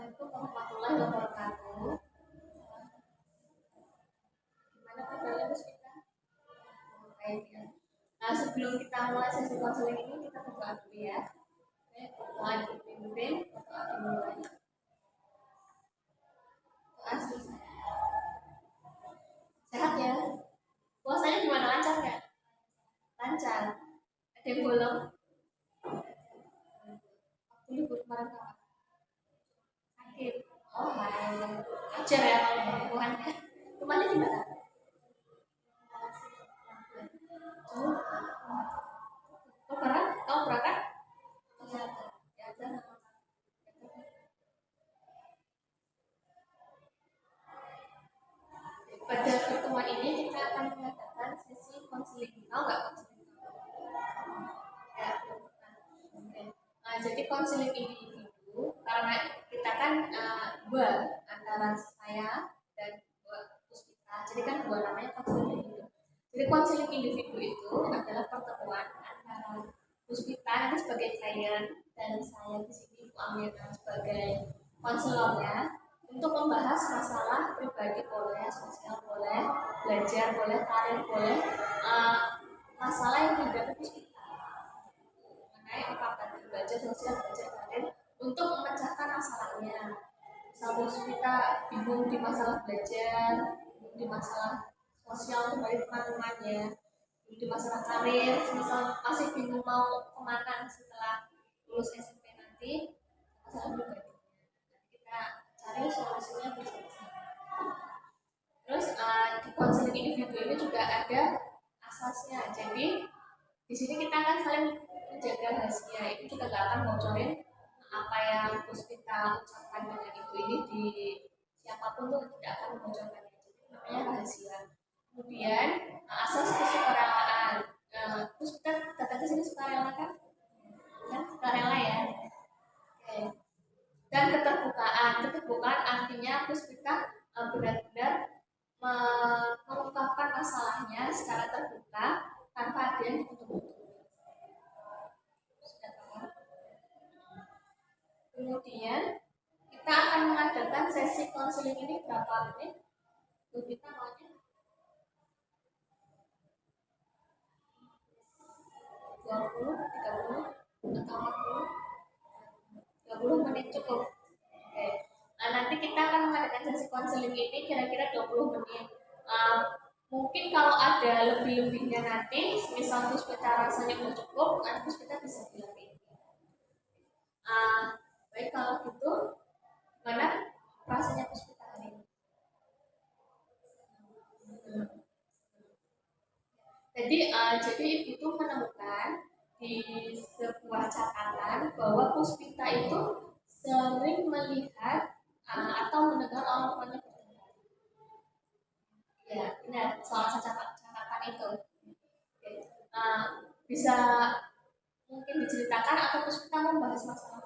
Assalamualaikum warahmatullahi wabarakatuh. Gimana kabarnya Gus Vita? Baik ya. Nah, sebelum kita mulai sesi konseling ini, kita berdoa dulu ya. Doa dipimpin, doa dimulai. Doa sehat ya. Puasanya gimana, lancar nggak? Lancar. Ada yang bolong? Waktu libur kemarin kapan? Sakit. Oh, baik. Ajar ya kalau Tuhan ya. Rumahnya di mana? Oh, kau pernah? Kau berangkat? Ya, pada pertemuan ini kita akan mengadakan sesi konseling. Tahu nggak konseling? Ya, oke. Nah, jadi konseling individu karena kita kan dua antara saya dan dua Puspita. Jadi kan dua namanya konseling individu. Jadi konseling individu itu adalah pertemuan antara Puspita nanti sebagai klien dan saya di sini Bu Amina sebagai konselornya untuk membahas masalah pribadi boleh, sosial boleh, belajar boleh, karir boleh, masalah yang dihadapi Puspita mengenai apa tadi belajar sosial, belajar karir untuk memecahkan masalahnya. Misal Puspita bingung di masalah belajar, bingung di masalah sosial dari teman-temannya, di masalah karir, misal masih bingung mau kemana setelah lulus SMP nanti, masalah pribadi kita cari solusinya bersama-sama. Terus di konseling individu ini juga ada asasnya. Jadi di sini kita akan saling menjaga rahasia. Itu kita gak akan bocorin apa yang Puspita ucapkan dengan ibu ini di siapapun tuh tidak akan membocorkannya. Jadi namanya rahasia. Kemudian asas kesukarelaan. Puspita datang ke sini sukarela kan? Kan sukarela ya. Oke. Dan keterbukaan artinya Puspita benar-benar mengungkapkan masalahnya secara terbuka tanpa ada yang ditutup-tutup. Kemudian kita akan mengadakan sesi konseling ini berapa menit? Kita maunya 20, 30, atau 40? 30 menit cukup. Oke. Nah, nanti kita akan mengadakan sesi konseling ini kira-kira 20 menit. Mungkin kalau ada lebih-lebihnya nanti, misal Puspita rasanya udah cukup, nanti Puspita bisa bilang ini. Baik kalau gitu, mana rasanya Puspita hari ini? Jadi itu menemukan di sebuah catatan bahwa Puspita itu sering melihat atau mendengar orang tuanya bertengkar. Ya, benar. Salah satu catatan itu. Bisa mungkin diceritakan atau Puspita membahas masalah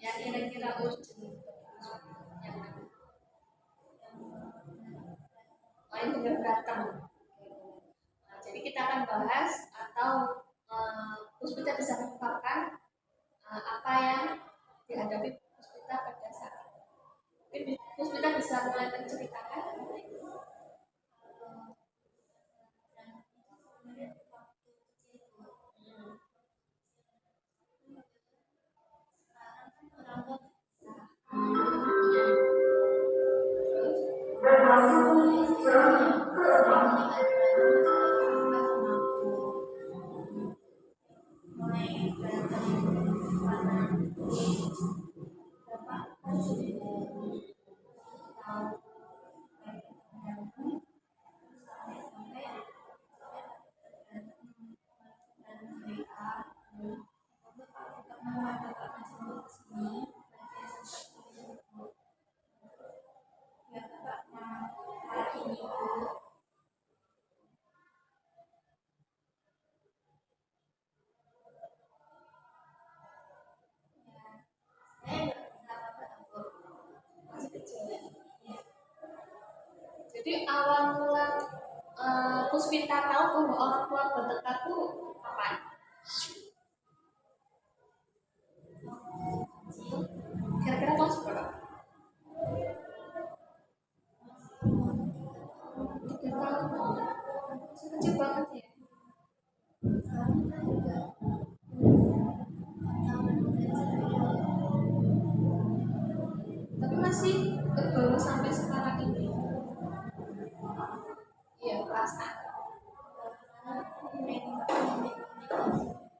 lain yang kira-kira urgent. Lain benar berantem. Nah, jadi kita akan bahas atau Puspita bisa mengungkapkan apa yang dihadapi Puspita pada saat itu. Puspita bisa mulai menceritakan. Jadi awal mula Puspita tahu bahwa orang tua bertengkar itu kapan? masih baru sampai sekarang ini. Iya, perasaan.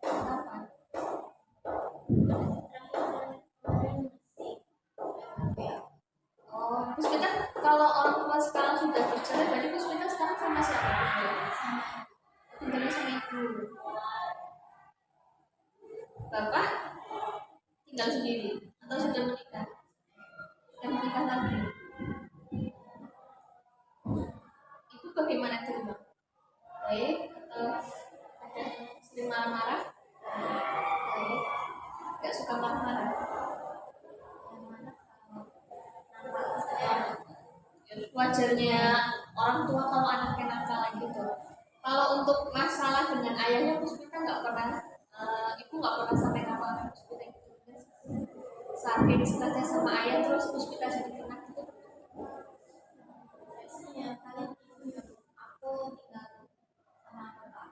Kapan? Oh, Puspita, kalau orang tua sekarang sudah bercerai, berarti Puspita sekarang sama siapa? Tinggalnya sama ibu. Bapak tinggal sendiri atau sudah menikah? Sudah menikah lagi. Itu bagaimana itu, Bang? Baik atau ada sering marah-marah? Baik. Gak suka marah-marah. Wajarnya orang tua kalau anaknya nakal gitu. Kalau untuk masalah dengan ayahnya, Puspita nggak pernah, ibu nggak pernah sampai nakal Puspita gitu. Saking stresnya sama ayah terus Puspita jadi kena gitu. Biasanya paling aku tinggal sama bapak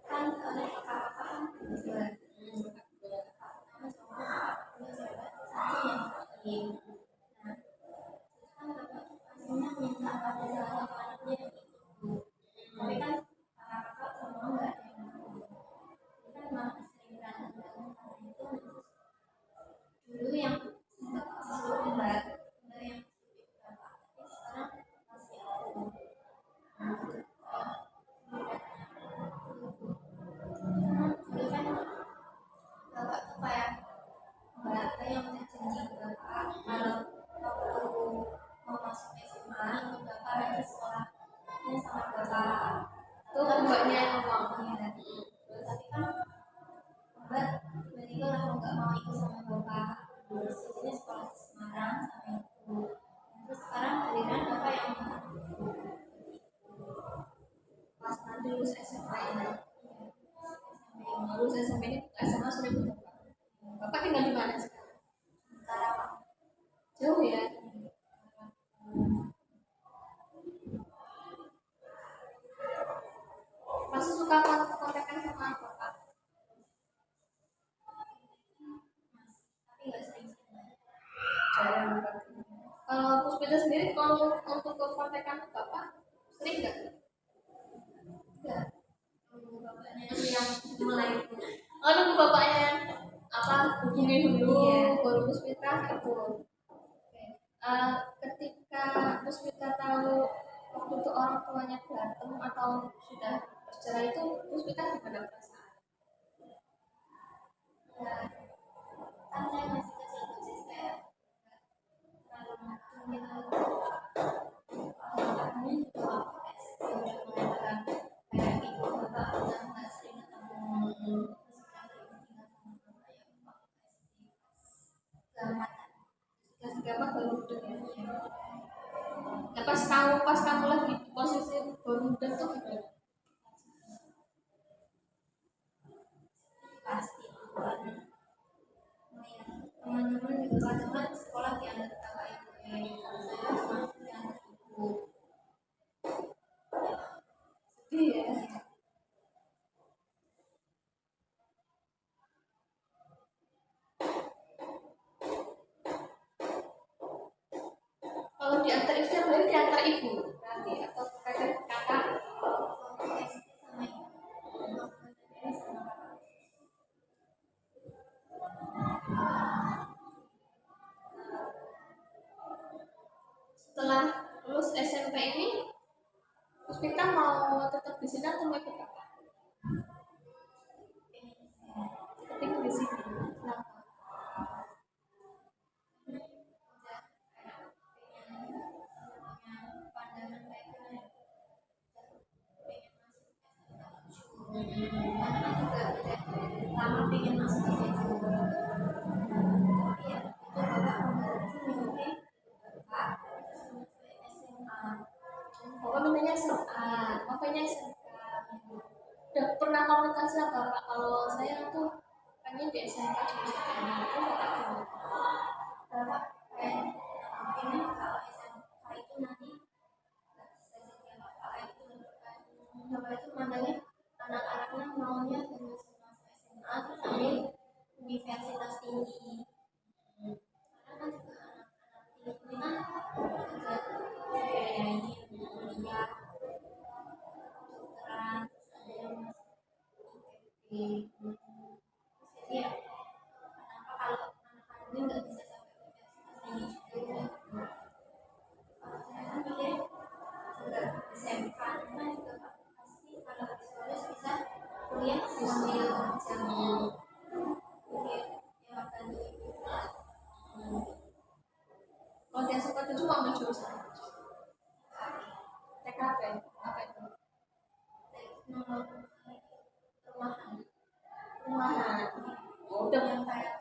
kan kakak kan dua pertama cowok kedua cewek satu yang laki. Nah kan bapak pastinya minta pada salah satu anaknya yang ikut, tapi kan kakak semua nggak ada yang mau, jadi kan malah sering berantem karena itu. Dulu yang sempat disuruh kembar yang bapak, tapi sekarang masih aku. Dulu kan bapak tuh kayak mbak yang udah janji ke bapak kalau waktu mau masuk SMA ikut bapak nanti sekolahnya sama bapak. Tuh mbaknya ngomong. Iya. Tapi kan mbak tiba-tiba langsung nggak mau ikut sama bapak. Terus jadinya sekolah di Semarang sama ibu. Terus sekarang giliran bapak yang minta. Pas nanti lulus SMA ini, lulus SMA ini SMA sudah ikut bapak. Bapak tinggal di mana sekarang? Karawang. Jauh ya. Masih suka kontekan sama bapak? Tapi nggak sering-sering. Jarang banget. Kalau Puspita sendiri kalau untuk ke kontekan bapak sering nggak? Nggak. Bapaknya yang mulai Oh, nunggu bapaknya apa hubungi dulu, Iya. baru Puspita itu. Oke. Ketika Puspita tahu waktu itu orang tuanya berantem atau sudah bercerai itu, Puspita gimana perasaan? ya kan saya masih kecil kayak terlalu mungkin bapaknya juga waktu SD udah mengatakan kayak ibu bapak udah nggak sering ketemu, terus sekarang ibu tinggal sama bapak ya waktu SD keempatan. Kelas 3 baru udah ya. Nah, pas kamu lagi di posisi baru udah tuh gimana? Pasti karena teman-teman juga teman sekolah yang kakak ibu ya kalau saya cuma yang ibu. Sedih ya. Kalau diantar istri berarti diantar ibu nanti atau kakak Waktu SD sama ibu, waktu SMP sama kakak. setelah lulus SMP ini Puspita mau tetap di sini atau mau ikut kakak? Tetap di sini. Kenapa? Pandangan kayak gimana? Anak juga udah lama pengen masuk ke situ. Tapi ya itu bapak mengganti bapak terus masuk SMA. Bapak mintanya SMA, makanya SMK. Udah pernah komunikasi apa Pak? Kalau saya tuh pengen di SMK juga ini, itu Bapak gimana? Bapak kayak pengen kalau SMK itu nanti sejak bapak itu bapak itu mandangnya anak-anaknya maunya terus masuk SMA terus ambil universitas tinggi Oh, di SMA 7 mau ambil jurusan TKP. Apa itu? teknologi rumahan Rumahan. Oh, udah yang kayak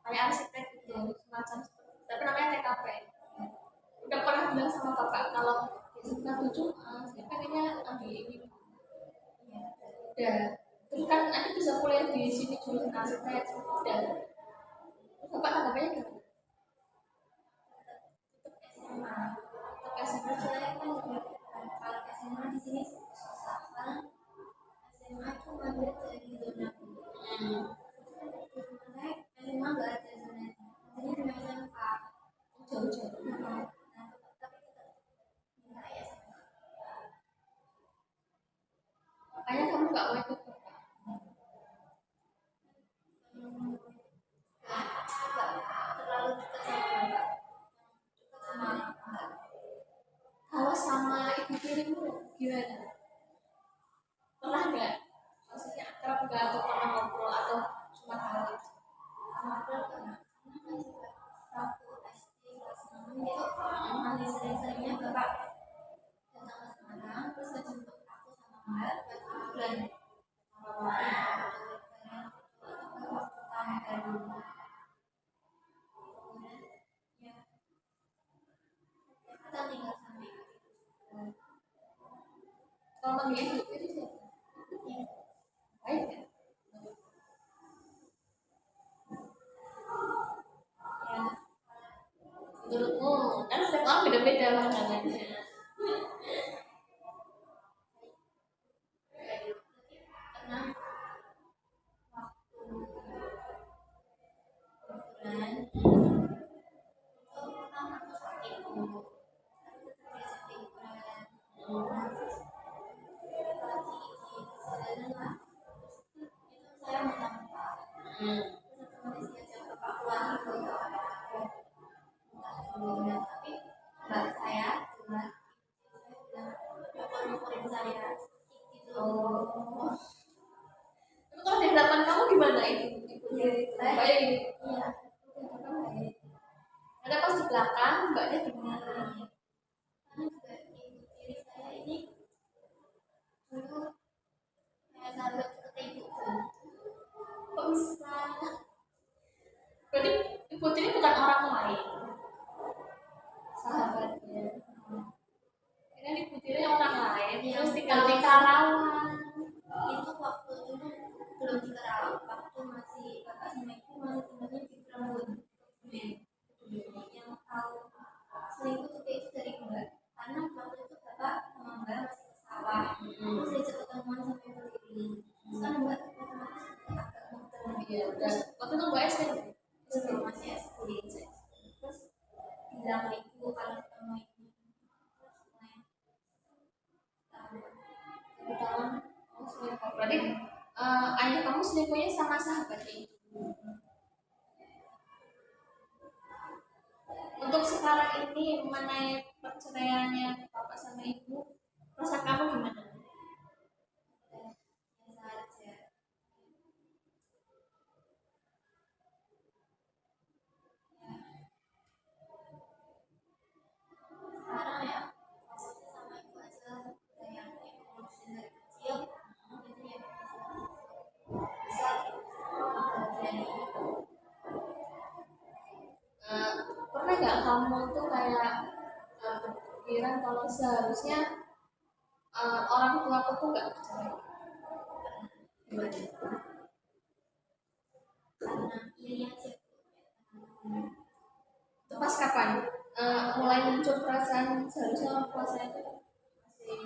kayak arsitek gitu, semacam seperti itu. Tapi namanya TKP. Udah pernah bilang sama bapak kalau di SMA 7 saya pengennya ambil ini. Udah. Terus kan nanti bisa kuliah di sini jurusan arsitek. Udah. Terus bapak tanggapannya gimana? SMA. Tetap SMA. Saya kan juga kalau SMA di sini susah kan. SMA itu ngambil dari zona saya SMA nggak ada zonanya. Jadi cuma SMK. Jauh-jauh. Nah, tapi tetap minta ya SMK. Makanya kamu nggak mau ikut bapak. Nggak terlalu dekat sama bapak. Dekat sama enggak. Kalau sama ibu tirimu gimana? Pernah nggak? Maksudnya akrab nggak atau pernah ngobrol atau cuma tahu aja? Ngobrol pernah. Karena kan juga waktu SD kelas 6 gitu masih sering-seringnya bapak datang ke Semarang terus ngejemput aku sama mbak buat liburan waktu tahun baru kemudian ya kita tinggal sampai Kalau manggil ibu tiri siapa? ya, Baik kan? ya Menurutmu kan setiap orang beda-beda pandangannya. karena waktu liburan itu kan aku sakit tapi tetap diajak liburan lagi di perjalanan lah itu saya muntah-muntah terus otomatis diajak bapak keluar gitu muntah dulu nah tapi mbak saya jelas saya bilang mukul-mukulin saya sakit gitu Oh. Tapi kalau di hadapan kamu gimana itu? ya baik Baik. iya Di hadapan baik. Ada pas di belakang, mbaknya gimana? karena juga ibu tiri saya ini dulu kayak sahabat seperti ibuku Kok bisa? Berarti ibu tiri bukan orang lain, sahabatnya. Ini ibu tiri orang lain, Yang terus tinggal di tahu- Karawang. itu waktu dulu belum di Karawang waktu masih bapak sama ibu masih tinggalnya di Prambon yang tahu selingkuh juga itu dari mbak karena waktu itu bapak sama mbak masih ke sawah terus diajak ketemuan sama ibu tiri terus kan mbak otomatis agak muter Iya, udah. Waktu itu mbak SD. terus masih SD terus bilang ke ibu kalau ketemu ibu terus mulai tahu Tahun kamu selingkuh. Berarti ayah kamu selingkuhnya sama sahabatnya itu. Untuk sekarang ini mengenai perceraiannya bapak sama ibu, perasaan kamu gimana? biasa aja sekarang ya fokusnya sama ibu aja udah yang ibu ngurusin dari kecil jadi ya bisa bagian ibu Pernah nggak kamu tuh kayak berpikiran kalau seharusnya orang tua aku tuh nggak bercerai? Gimana? karena iri aja Itu pas kapan? Mulai muncul perasaan seharusnya orang tua saya tuh masih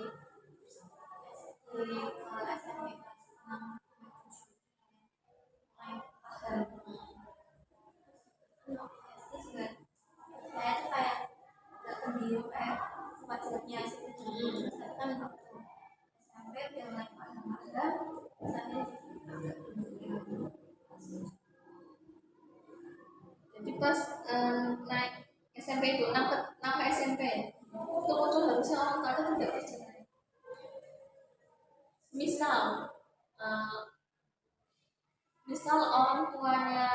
SD ke SMP kelas 6 mulai paham kan waktu SD juga saya tuh kayak agak pendiam kayak sempat jeleknya SD dulu terus tapi kan waktu SMP dia mulai paham-paham terus akhirnya jadi agak pendiam jadi pas naik SMP itu naik SMP itu muncul harusnya orang tua itu tidak bercerai. Misal eh, misal orang tuanya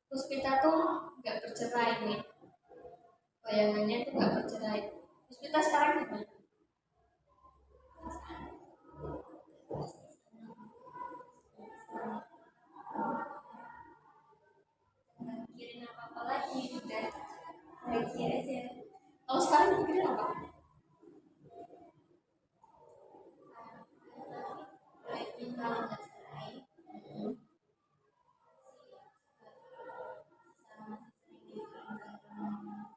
Puspita tuh nggak bercerai nih, bayangannya itu nggak bercerai. Puspita sekarang gimana? mikirin apa-apa lagi udah baik aja. Kalau sekarang dipikirin apa? Baiknya kalau nggak cerai sama sering liburan bareng.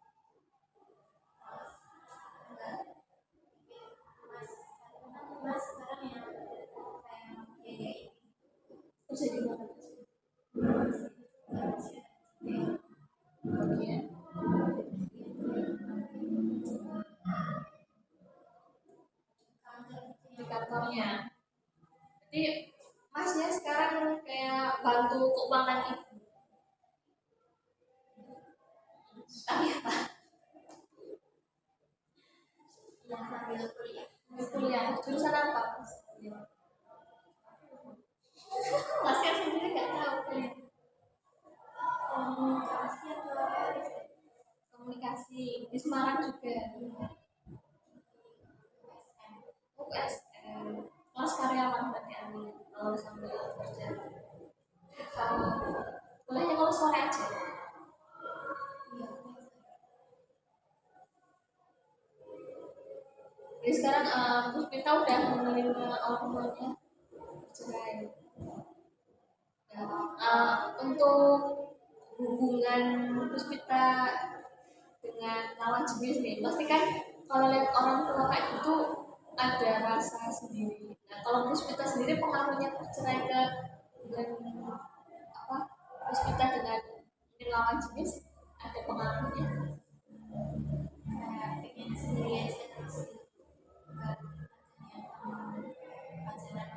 Mas sekarang yang kayak biayain Terus jadi gimana? Oke. Di kantornya. Jadi masnya sekarang kayak bantu keuangan ibu. Tapi apa? yang sambil kuliah Kuliah jurusan apa? Mas kan sendiri nggak tahu kuliah komunikasi atau apa gitu. komunikasi di Semarang juga. USM kelas karyawan berarti ambil kalau sambil kerja. Kalau kuliahnya kalau sore aja. Jadi sekarang Puspita udah menerima orang tuanya cerai. Ya, untuk hubungan Puspita dengan lawan jenis nih, pasti kan kalau lihat orang tua kayak gitu ada rasa sendiri. Nah, kalau Puspita sendiri pengaruhnya bercerai ke hubungan apa Puspita dengan ini lawan jenis ada pengaruhnya. Kayak pengen sendiri aja terus nggak pacaran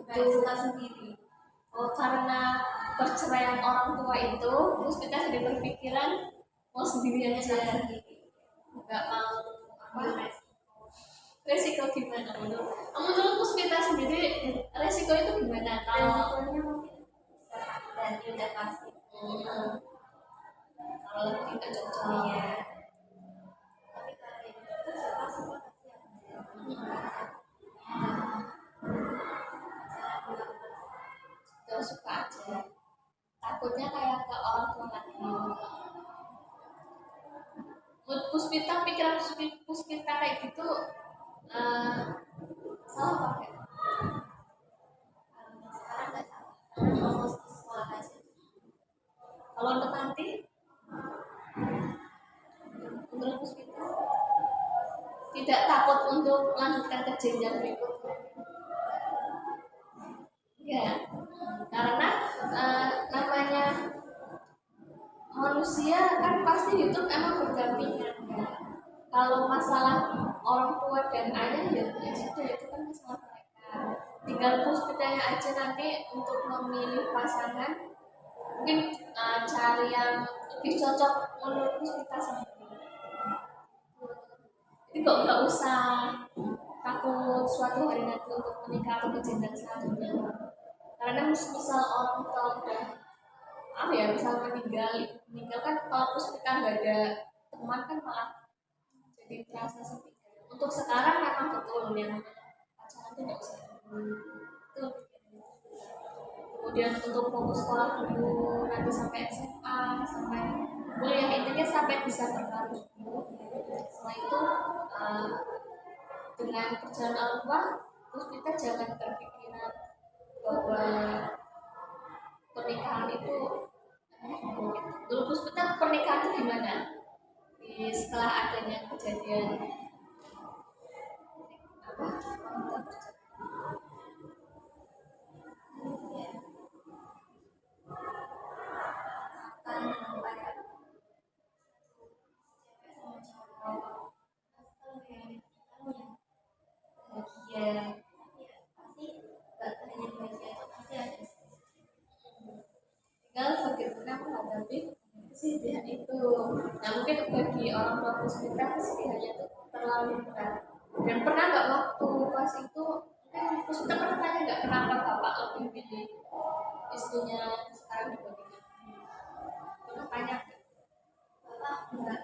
kayak Itu suka sendiri. karena perceraian orang tua itu, terus kita jadi berpikiran mau sendiri aja, nggak mau apa resiko gimana menurut Puspita sendiri resiko itu gimana kalau Resikonya mungkin bisa sakit hati udah pasti. kalau lagi nggak cocok Iya. Tapi kalau yang itu suka suka kasihan. gak suka aja takutnya kayak ke orang tua lagi. Menurut Puspita pikiran Puspita kayak gitu eh, salah pakai Sekarang nggak salah. Karena mau sekolah aja. kalau untuk nanti menurut Puspita tidak takut untuk melanjutkan ke jenjang berikutnya. Ya, karena namanya manusia kan pasti hidup emang berdampingan kan. Kalau masalah orang tua dan ayah ya sudah itu kan masalah mereka. Tinggal Puspitanya aja nanti untuk memilih pasangan mungkin cari yang lebih cocok menurut Puspita sendiri. Jadi kok nggak usah takut suatu hari nanti untuk menikah atau ke jenjang selanjutnya. Karena misal orang tua udah apa ya misal meninggal kan kalau Puspita nggak ada teman kan malah jadi terasa sepi. Untuk sekarang memang betul yang pacaran itu nggak usah itu. Kemudian untuk fokus sekolah dulu nanti sampai SMA sampai kuliah intinya sampai bisa berkarir dulu. Setelah itu dengan perjalanan orang tua terus kita jangan berpikiran bahwa pernikahan itu dulu Puspita pernikahan itu gimana setelah adanya kejadian apa Kan kayak cewek sama cowok. Terus kalau kayak kamu yang bahagia, ya pasti nggak hanya bahagia itu pasti ada. tinggal bagaimana menghadapi kesedihan itu. Nah mungkin bagi orang tua Puspita kesedihannya itu terlalu berat dan pernah nggak waktu pas itu mungkin Puspita pernah tanya nggak kenapa bapak lebih pilih istrinya sekarang dibandingkan pernah tanya nggak? Bapak enggak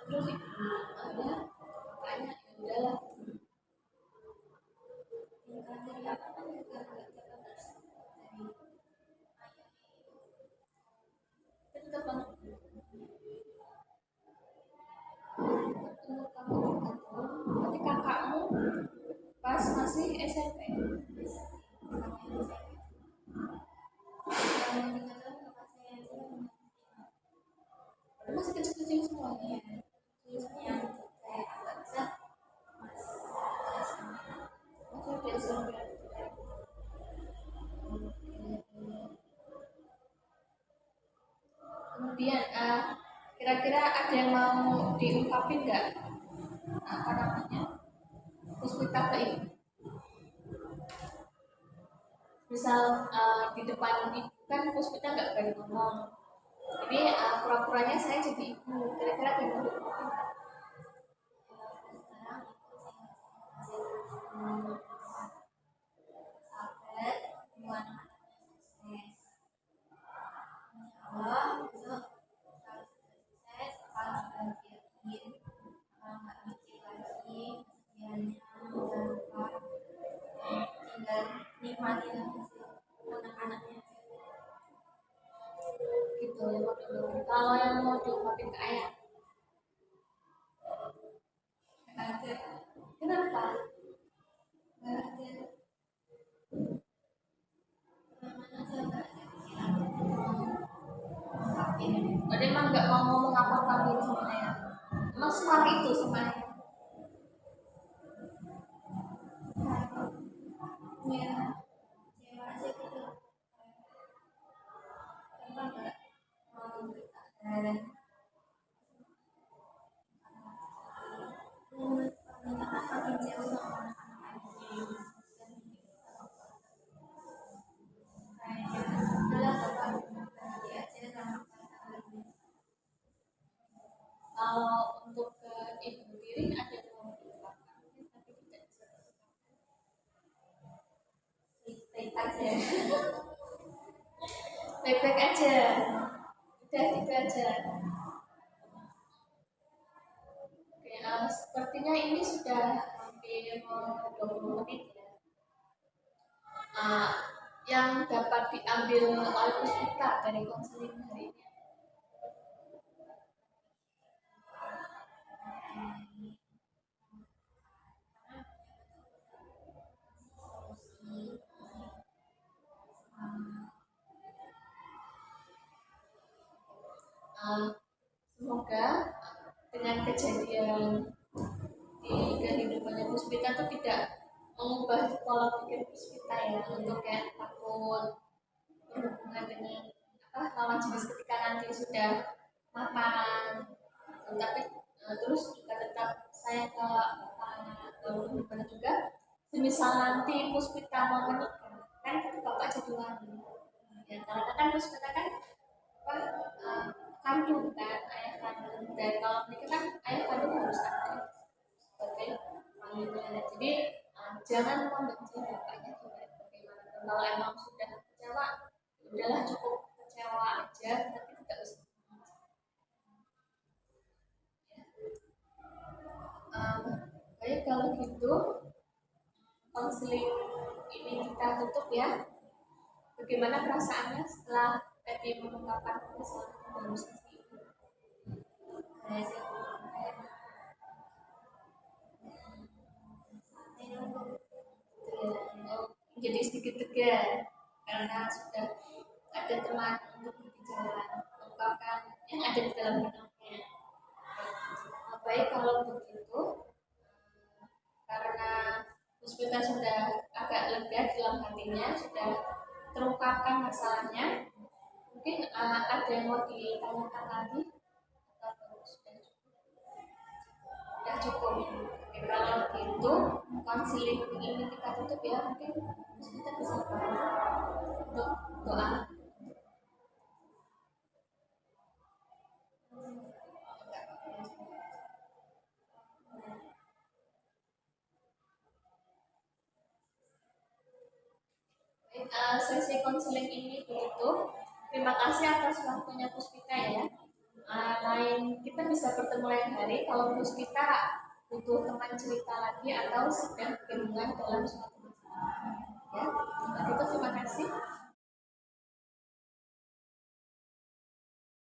terus ada tanya ya udahlah tingkat dari apa kan juga nggak terbatas dari tetap banget umur kamu dekat tuh berarti kakakmu pas masih SMP yang tinggal kakak saya itu masih kecil-kecil semuanya yang kayak agak besar mas kelas masih di SMP. Kemudian kira-kira ada yang mau diungkapin nggak apa namanya puspita ke ibu misal di depan ibu kan puspita nggak berani ngomong ini pura-puranya saya jadi ibu kira-kira ada yang mau diungkapin nggak? sekarang itu saya sabar dua anak-anaknya sukses Allah itu kalau sudah sukses kalau bahagiain kalau nggak mikir lagi kesedihannya jangan lupa tinggal nikmatin hasil anak-anaknya Gitu ya mau diungkapin. Kalau yang mau diungkapin ke ayah nggak ada kenapa nggak ada mana aja nggak ada pikiran tapi berarti emang nggak mau ngomong apa-apa gitu sama ayah emang semarah itu sama ayah ya cewek aja gitu kenapa nggak mau kita dan permintaan makin jauh sama anak-anak ini kayaknya adalah bapak berhati aja sama pasangan ini kalau untuk ke ibu sendiri ada yang mau diungkapkan tapi tidak bisa baik aja baik-baik aja udah gitu aja oke sepertinya ini sudah hampir mau 20 menit ya yang dapat diambil oleh Puspita dari konseling hari ini uh, semoga dengan kejadian di kehidupannya Puspita itu tidak mengubah pola pikir Puspita ya untuk kayak takut berhubungan dengan lawan jenis ketika nanti sudah mapan tapi terus juga tetap saya ke bapak lalu gimana juga semisal nanti Puspita mau menikah kan itu bapak jadi wali ya karena kan Puspita kan apa kandung kan ayah kandung dan kalau menikah kan ayah kandung harus ada sebagai wali jadi jangan membenci bapaknya juga bagaimana kalau emang sudah kecewa udahlah cukup kecewa aja tapi tidak usah baik kalau gitu konseling ini kita tutup ya bagaimana perasaannya setelah tadi mengungkapkan kesalahan dalam sesi ini saya sih kayak santai dong jadi sedikit tegar karena sudah ada teman untuk berbicara mengungkapkan yang ada di dalam benaknya baik kalau begitu karena Puspita sudah agak lega dalam hatinya sudah terungkapkan masalahnya mungkin ada yang mau ditanyakan lagi atau sudah cukup oke, kalau gitu konseling ini kita tutup ya mungkin kita bisa bantu untuk doa sesi konseling ini ditutup terima kasih atas waktunya Puspita ya lain kita bisa bertemu lain hari kalau Puspita butuh teman cerita lagi atau sedang kebingungan dalam suatu masalah. Ya, itu terima kasih.